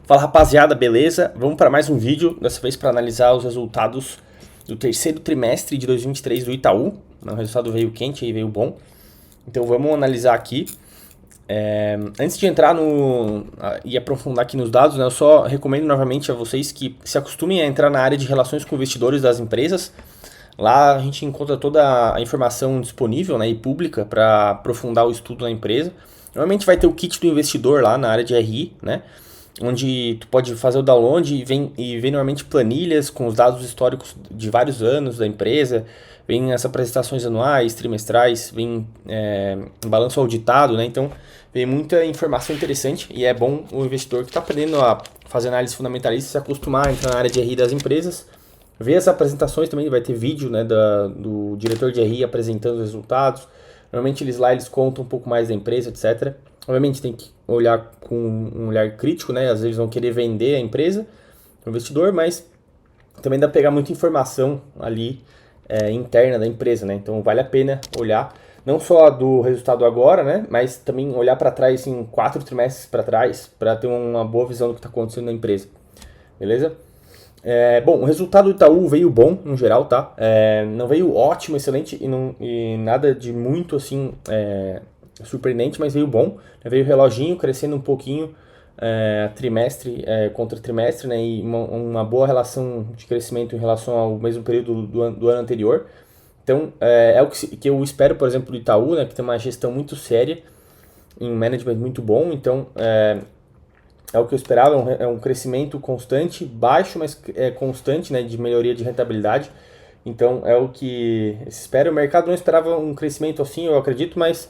Fala rapaziada, beleza? Vamos para mais um vídeo, dessa vez para analisar os resultados do terceiro trimestre de 2023 do Itaú. O resultado veio quente e veio bom, então vamos analisar aqui. Antes de entrar e aprofundar aqui nos dados, né, eu só recomendo novamente a vocês que se acostumem a entrar na área de relações com investidores das empresas. Lá a gente encontra toda a informação disponível, né, e pública para aprofundar o estudo na empresa. Normalmente vai ter o kit do investidor lá na área de RI, né, onde tu pode fazer o download e vem normalmente planilhas com os dados históricos de vários anos da empresa, vem as apresentações anuais, trimestrais, vem um balanço auditado, né? Então vem muita informação interessante e é bom o investidor que está aprendendo a fazer análise fundamentalista se acostumar a entrar na área de RI das empresas, ver as apresentações também, vai ter vídeo, né, do diretor de RI apresentando os resultados. Normalmente eles contam um pouco mais da empresa, etc. Obviamente tem que olhar com um olhar crítico, né? Às vezes vão querer vender a empresa, o investidor, mas também dá para pegar muita informação ali interna da empresa, né? Então vale a pena olhar, não só do resultado agora, né? Mas também olhar para trás em 4 trimestres para trás, para ter uma boa visão do que está acontecendo na empresa, beleza? Bom, o resultado do Itaú veio bom, no geral, tá? Não veio ótimo, excelente e nada de muito, assim, surpreendente, mas veio bom. Veio o reloginho crescendo um pouquinho trimestre contra trimestre, né? E uma boa relação de crescimento em relação ao mesmo período do ano anterior. Então, é o que eu espero, por exemplo, do Itaú, né? Que tem uma gestão muito séria, em management muito bom. Então, é o que eu esperava, é um crescimento constante, baixo, mas constante, né, de melhoria de rentabilidade. Então é o que se espera. O mercado não esperava um crescimento assim, eu acredito, mas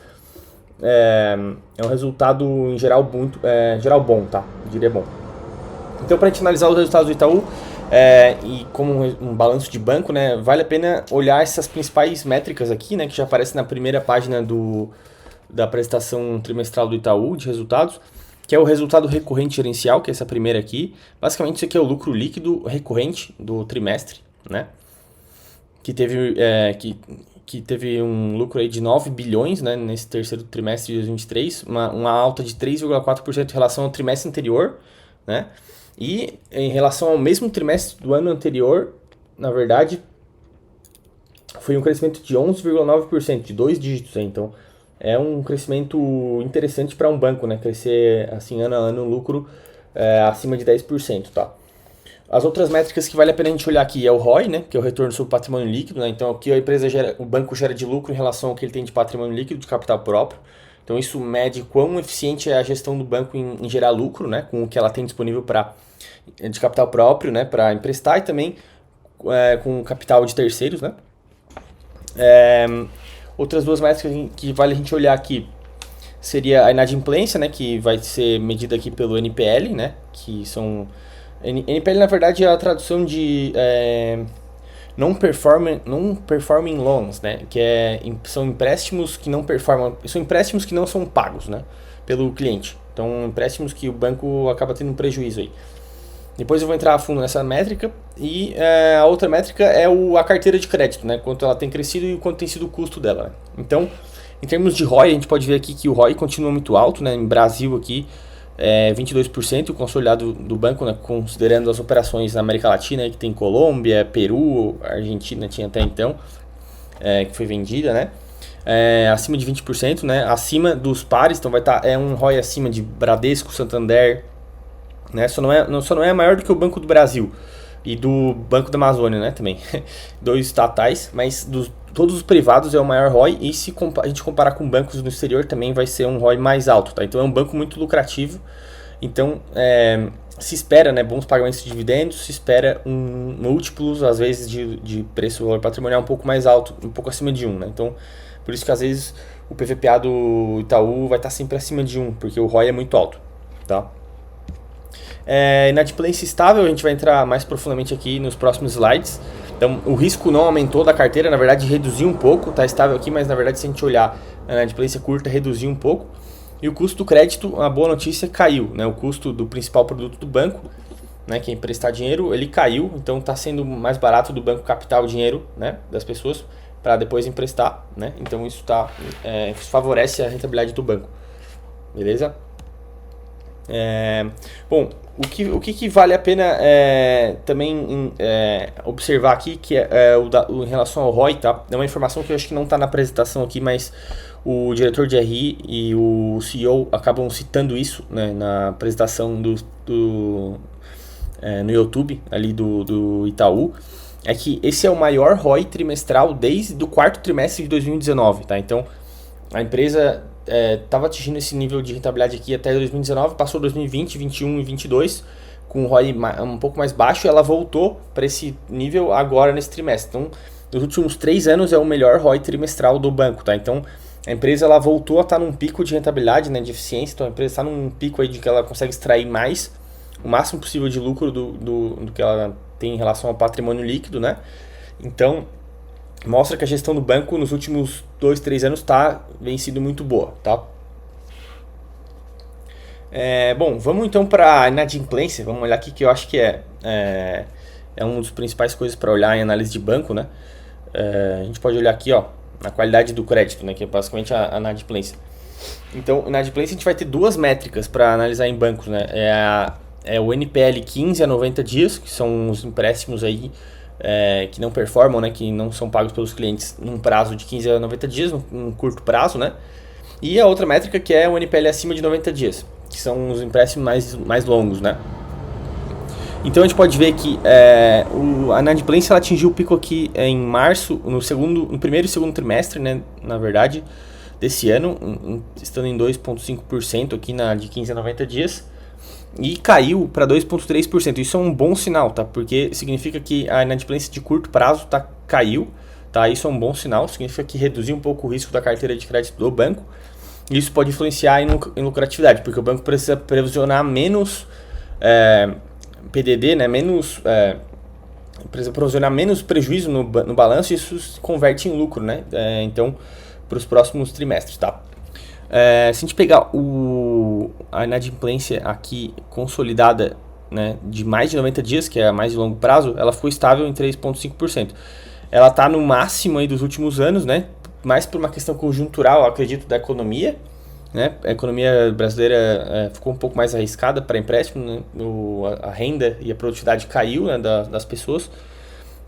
é um resultado em geral muito, geral bom, tá? Eu diria bom. Então, para a gente analisar os resultados do Itaú e como um balanço de banco, né, vale a pena olhar essas principais métricas aqui, né, que já aparecem na primeira página da apresentação trimestral do Itaú de resultados, que é o resultado recorrente gerencial, que é essa primeira aqui. Basicamente, isso aqui é o lucro líquido recorrente do trimestre, né? Que teve um lucro aí de 9 bilhões, né, nesse terceiro trimestre de 2023, uma alta de 3,4% em relação ao trimestre anterior, né? E em relação ao mesmo trimestre do ano anterior, na verdade, foi um crescimento de 11,9%, de 2 dígitos, né? Então é um crescimento interessante para um banco, né? Crescer assim ano a ano um lucro acima de 10%, tá? As outras métricas que vale a pena a gente olhar aqui é o ROI, né? Que é o retorno sobre patrimônio líquido, né? Então aqui o banco gera de lucro em relação ao que ele tem de patrimônio líquido, de capital próprio. Então isso mede quão eficiente é a gestão do banco em gerar lucro, né? Com o que ela tem disponível de capital próprio, né? Para emprestar e também com capital de terceiros, né? Outras duas métricas que vale a gente olhar aqui seria a inadimplência, né, que vai ser medida aqui pelo NPL, né, que são... NPL, na verdade, é a tradução de non-performing loans, né, que são empréstimos que não performam, são empréstimos que não são pagos, né, pelo cliente. Então, empréstimos que o banco acaba tendo um prejuízo aí. Depois eu vou entrar a fundo nessa métrica e a outra métrica é a carteira de crédito, né? Quanto ela tem crescido e quanto tem sido o custo dela. Né? Então, em termos de ROI, a gente pode ver aqui que o ROI continua muito alto, né? Em Brasil aqui, 22%, o consolidado do banco, né? Considerando as operações na América Latina, que tem Colômbia, Peru, Argentina tinha até então, que foi vendida, né? Acima de 20%, né? Acima dos pares, então vai estar um ROI acima de Bradesco, Santander, né? Só não é maior do que o Banco do Brasil e do Banco da Amazônia, né? Também, dois estatais, mas todos os privados é o maior ROI e se a gente comparar com bancos no exterior também vai ser um ROI mais alto, tá? Então é um banco muito lucrativo, então se espera, né, bons pagamentos de dividendos, se espera múltiplos, às vezes, de preço-valor patrimonial um pouco mais alto, um pouco acima de 1, né? Então, por isso que às vezes o PVPA do Itaú vai estar sempre acima de 1, porque o ROI é muito alto, tá? Inadimplência estável, a gente vai entrar mais profundamente aqui nos próximos slides. Então, o risco não aumentou da carteira, na verdade reduziu um pouco, está estável aqui, mas na verdade se a gente olhar a inadimplência curta, reduziu um pouco. E o custo do crédito, a boa notícia, caiu, né? O custo do principal produto do banco, né, que é emprestar dinheiro, ele caiu, então está sendo mais barato do banco captar o dinheiro, né, das pessoas para depois emprestar, né? Então isso favorece a rentabilidade do banco, beleza? Bom, o que vale a pena também observar aqui, que em relação ao ROI, tá? É uma informação que eu acho que não está na apresentação aqui, mas o diretor de RI e o CEO acabam citando isso, né, na apresentação no YouTube ali do Itaú. É que esse é o maior ROI trimestral desde o quarto trimestre de 2019, tá? Então, a empresa estava atingindo esse nível de rentabilidade aqui até 2019, passou 2020, 21 e 22 com um ROI um pouco mais baixo, e ela voltou para esse nível agora nesse trimestre. Então, nos últimos 3 anos é o melhor ROI trimestral do banco, tá? Então, a empresa ela voltou a estar num pico de rentabilidade, né, de eficiência. Então, a empresa está num pico aí de que ela consegue extrair o máximo possível de lucro do que ela tem em relação ao patrimônio líquido, né? Então, mostra que a gestão do banco nos últimos 2, 3 anos vem sido muito boa, tá? Bom, vamos então para a inadimplência. Vamos olhar aqui, que eu acho que é uma das principais coisas para olhar em análise de banco, né? A gente pode olhar aqui, ó, a qualidade do crédito, né, que é basicamente a inadimplência. Então, inadimplência a gente vai ter duas métricas para analisar em bancos, né? É o NPL 15 a 90 dias, que são os empréstimos aí que não performam, né, que não são pagos pelos clientes num prazo de 15 a 90 dias, num curto prazo, né? E a outra métrica que é o NPL acima de 90 dias, que são os empréstimos mais longos, né? Então a gente pode ver que a inadimplência ela atingiu o pico aqui em março, no primeiro e segundo trimestre, né, na verdade, desse ano, estando em 2,5% aqui de 15 a 90 dias, e caiu para 2,3%. Isso é um bom sinal, tá? Porque significa que a inadimplência de curto prazo caiu, tá? Isso é um bom sinal, significa que reduziu um pouco o risco da carteira de crédito do banco. Isso pode influenciar em lucratividade, porque o banco precisa provisionar menos PDD, né? Precisa provisionar menos prejuízo no balanço, e isso se converte em lucro, né? Então, para os próximos trimestres, tá? Se a gente pegar a inadimplência aqui consolidada, né, de mais de 90 dias, que é a mais de longo prazo, ela ficou estável em 3,5%. Ela está no máximo aí dos últimos anos, né? Mais por uma questão conjuntural, eu acredito, da economia, né? A economia brasileira ficou um pouco mais arriscada para empréstimo, né? A renda e a produtividade caiu, né, das pessoas.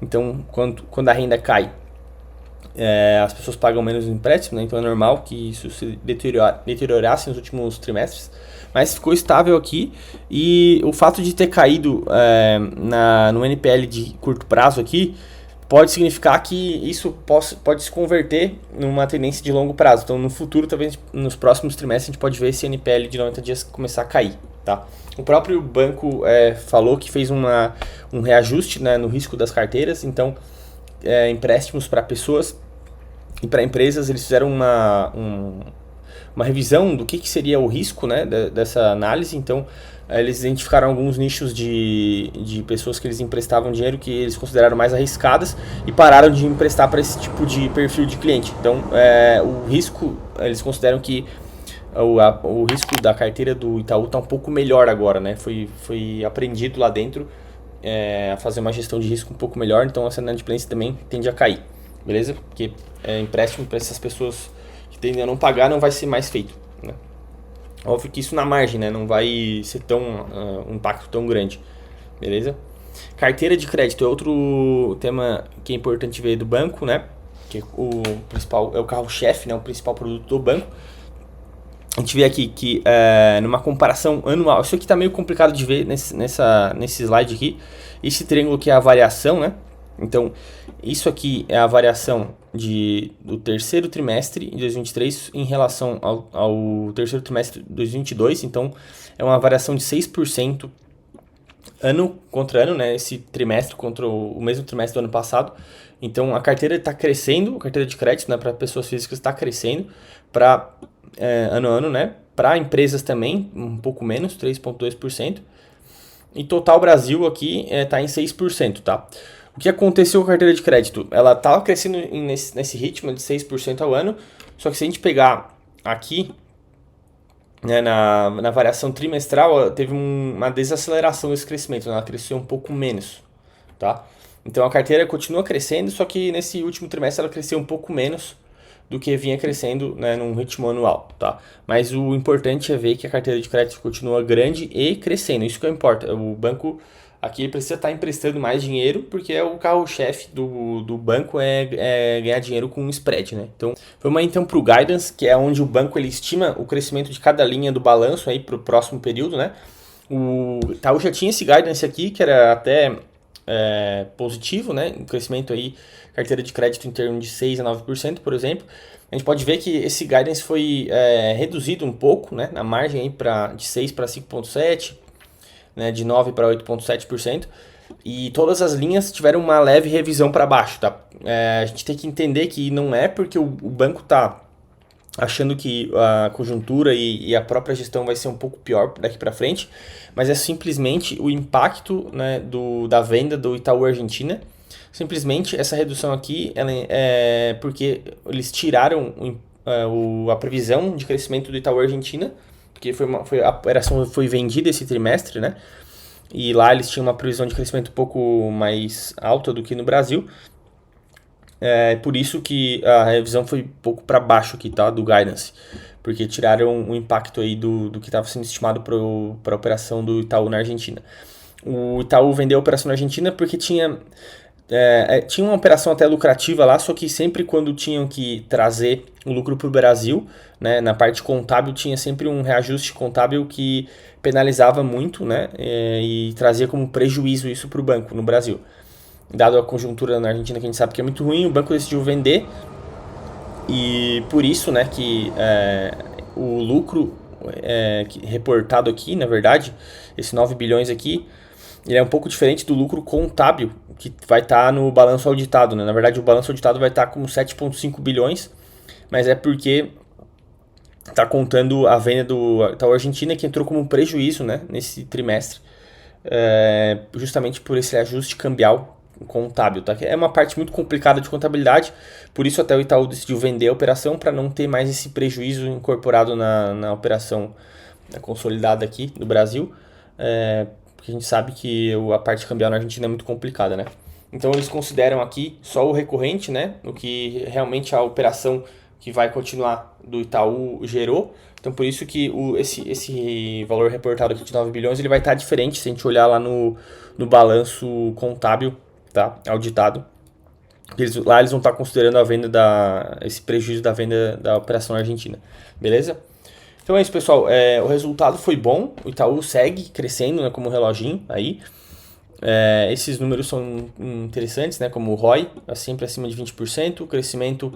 Então, quando a renda cai, as pessoas pagam menos empréstimo, né? Então é normal que isso se deteriorasse nos últimos trimestres, mas ficou estável aqui. E o fato de ter caído no NPL de curto prazo aqui pode significar que isso pode se converter numa tendência de longo prazo. Então, no futuro, talvez nos próximos trimestres, a gente pode ver esse NPL de 90 dias começar a cair, tá? O próprio banco falou que fez um reajuste, né, no risco das carteiras. Então, empréstimos para pessoas e para empresas, eles fizeram uma revisão do que seria o risco, né, dessa análise. Então, eles identificaram alguns nichos de pessoas que eles emprestavam dinheiro que eles consideraram mais arriscadas e pararam de emprestar para esse tipo de perfil de cliente. Então, o risco, eles consideram que o risco da carteira do Itaú está um pouco melhor agora, né? Foi aprendido lá dentro a fazer uma gestão de risco um pouco melhor, então essa inadimplência também tende a cair, beleza? Porque empréstimo para essas pessoas que tendem a não pagar não vai ser mais feito, né? Óbvio que isso na margem, né? Não vai ser um impacto tão grande, beleza? Carteira de crédito é outro tema que é importante ver do banco, né? Que o principal é o carro-chefe, né? O principal produto do banco. A gente vê aqui que numa comparação anual, isso aqui está meio complicado de ver nesse slide aqui. Esse triângulo que é a variação, né? Então, isso aqui é a variação do terceiro trimestre de 2023 em relação ao terceiro trimestre de 2022. Então, é uma variação de 6% ano contra ano, né? Esse trimestre contra o mesmo trimestre do ano passado. Então, a carteira está crescendo, a carteira de crédito, né, para pessoas físicas está crescendo para ano a ano, né? Para empresas também, um pouco menos, 3,2%. E total Brasil aqui está em 6%, tá? O que aconteceu com a carteira de crédito? Ela estava crescendo nesse ritmo de 6% ao ano, só que se a gente pegar aqui, né, na variação trimestral, teve uma desaceleração desse crescimento, né? Ela cresceu um pouco menos, tá? Então a carteira continua crescendo, só que nesse último trimestre ela cresceu um pouco menos do que vinha crescendo, né, num ritmo anual, tá? Mas o importante é ver que a carteira de crédito continua grande e crescendo, isso que importa. O banco aqui ele precisa estar emprestando mais dinheiro, porque é o carro-chefe do banco é ganhar dinheiro com spread, né? Então, vamos aí então para o guidance, que é onde o banco ele estima o crescimento de cada linha do balanço aí para o próximo período, né? O Itaú já tinha esse guidance aqui, que era até positivo, né? Um crescimento aí, carteira de crédito em torno de 6 a 9%, por exemplo. A gente pode ver que esse guidance foi reduzido um pouco, né? Na margem aí de 6 para 5,7%, né, de 9 para 8,7%, e todas as linhas tiveram uma leve revisão para baixo, tá? A gente tem que entender que não é porque o banco está achando que a conjuntura e a própria gestão vai ser um pouco pior daqui para frente, mas é simplesmente o impacto, né, da venda do Itaú Argentina. Simplesmente essa redução aqui ela é porque eles tiraram a previsão de crescimento do Itaú Argentina, porque a operação foi vendida esse trimestre, né? E lá eles tinham uma previsão de crescimento um pouco mais alta do que no Brasil. Por isso que a revisão foi um pouco para baixo aqui, tá? Do guidance. Porque tiraram o impacto aí do que estava sendo estimado para a operação do Itaú na Argentina. O Itaú vendeu a operação na Argentina porque tinha uma operação até lucrativa lá, só que sempre quando tinham que trazer o lucro para o Brasil, né, na parte contábil tinha sempre um reajuste contábil que penalizava muito, né, e trazia como prejuízo isso para o banco no Brasil. Dado a conjuntura na Argentina que a gente sabe que é muito ruim, o banco decidiu vender e por isso, né, que o lucro reportado aqui, na verdade, esse 9 bilhões aqui, ele é um pouco diferente do lucro contábil que vai estar no balanço auditado, né? Na verdade, o balanço auditado vai estar com 7,5 bilhões, mas é porque está contando a venda do Itaú Argentina, que entrou como um prejuízo, né, nesse trimestre, justamente por esse ajuste cambial contábil, tá? É uma parte muito complicada de contabilidade, por isso até o Itaú decidiu vender a operação para não ter mais esse prejuízo incorporado na operação consolidada aqui do Brasil, porque a gente sabe que a parte cambial na Argentina é muito complicada, né? Então eles consideram aqui só o recorrente, né? O que realmente a operação que vai continuar do Itaú gerou. Então por isso que esse valor reportado aqui de 9 bilhões ele vai estar diferente se a gente olhar lá no balanço contábil, tá? Auditado. Lá eles vão estar considerando a venda esse prejuízo da venda da operação na Argentina. Beleza? Então é isso, pessoal. O resultado foi bom. O Itaú segue crescendo, né, como reloginho aí. Esses números são interessantes, né, como o ROI, sempre acima de 20%. O crescimento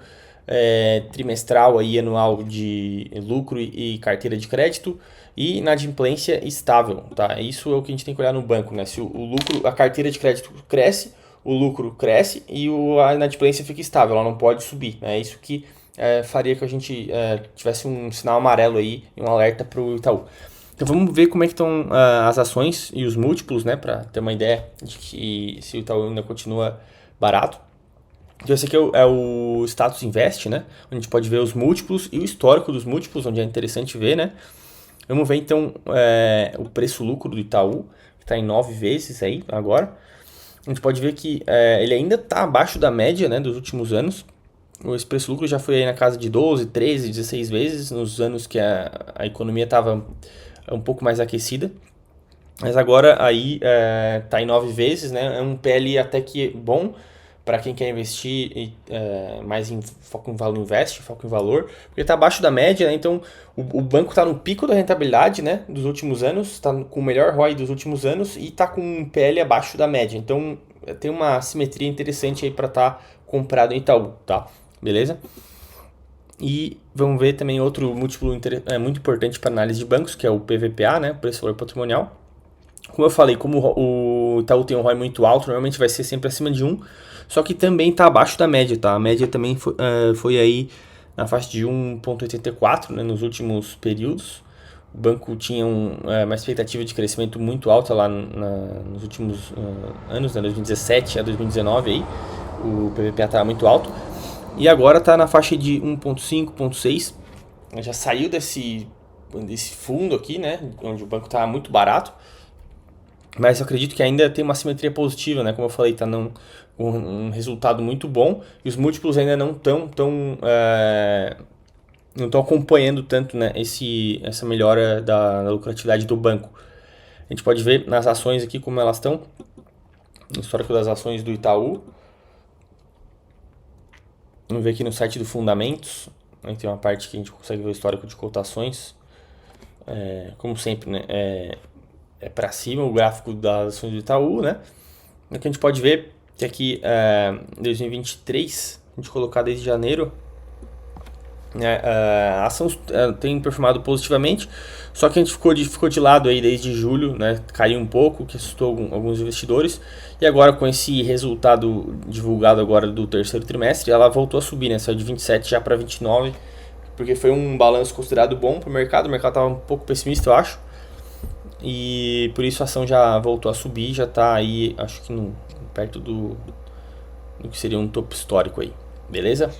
trimestral e anual de lucro e carteira de crédito. E inadimplência estável. Tá? Isso é o que a gente tem que olhar no banco, né? Se o lucro, a carteira de crédito cresce, o lucro cresce e a inadimplência fica estável. Ela não pode subir. É isso que faria que a gente tivesse um sinal amarelo aí, um alerta para o Itaú. Então vamos ver como é que estão as ações e os múltiplos, né, para ter uma ideia de que se o Itaú ainda continua barato. Então esse aqui é o Status Invest, né, onde a gente pode ver os múltiplos e o histórico dos múltiplos, onde é interessante ver, né. Vamos ver então o preço-lucro do Itaú, que está em 9 vezes aí agora. A gente pode ver que ele ainda está abaixo da média, né, dos últimos anos. Esse preço-lucro já foi aí na casa de 12, 13, 16 vezes nos anos que a economia estava um pouco mais aquecida. Mas agora aí está em 9 vezes, né? É um PL até que bom para quem quer investir mais em foco em valor, foco em valor, porque está abaixo da média, né? Então o banco está no pico da rentabilidade, né, dos últimos anos, está com o melhor ROI dos últimos anos e está com um PL abaixo da média. Então tem uma simetria interessante aí para estar comprado em Itaú, tá? Beleza? E vamos ver também outro múltiplo muito importante para análise de bancos, que é o PVPA, né, preço-valor patrimonial. Como eu falei, como o Itaú tem um ROI muito alto, normalmente vai ser sempre acima de 1, só que também está abaixo da média, tá? A média também foi aí na faixa de 1,84, né, nos últimos períodos. O banco tinha uma expectativa de crescimento muito alta lá nos últimos anos, né, 2017 a 2019 aí, o PVPA estava muito alto. E agora está na faixa de 1,5, 1,6. Já saiu desse fundo aqui, né? Onde o banco está muito barato. mas eu acredito que ainda tem uma simetria positiva, né? Como eu falei, tá um resultado muito bom e os múltiplos ainda não estão acompanhando tanto, né, essa melhora da lucratividade do banco. A gente pode ver nas ações aqui como elas estão, no histórico das ações do Itaú. Vamos ver aqui no site do Fundamentos, aí tem uma parte que a gente consegue ver o histórico de cotações. Como sempre, né, é para cima o gráfico das ações do Itaú, né? O que a gente pode ver que aqui em 2023, a gente colocar desde janeiro, a ação tem performado positivamente, só que a gente ficou de lado aí desde julho, né? Caiu um pouco, que assustou alguns investidores, e agora com esse resultado divulgado agora do terceiro trimestre, ela voltou a subir, né? Saiu de 27 já para 29, porque foi um balanço considerado bom para o mercado estava um pouco pessimista, eu acho, e por isso a ação já voltou a subir, já está aí, acho que perto do que seria um topo histórico aí, beleza?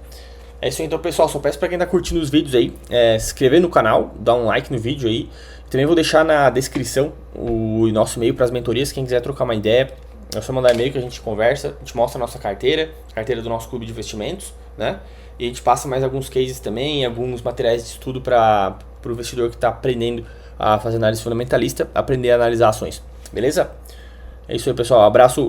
É isso aí, então, pessoal, só peço para quem tá curtindo os vídeos aí, se inscrever no canal, dar um like no vídeo aí. Também vou deixar na descrição o nosso e-mail para as mentorias, quem quiser trocar uma ideia, é só mandar e-mail que a gente conversa, a gente mostra a nossa carteira do nosso clube de investimentos, né? E a gente passa mais alguns cases também, alguns materiais de estudo para o investidor que está aprendendo a fazer análise fundamentalista, aprender a analisar ações, beleza? É isso aí, pessoal, abraço!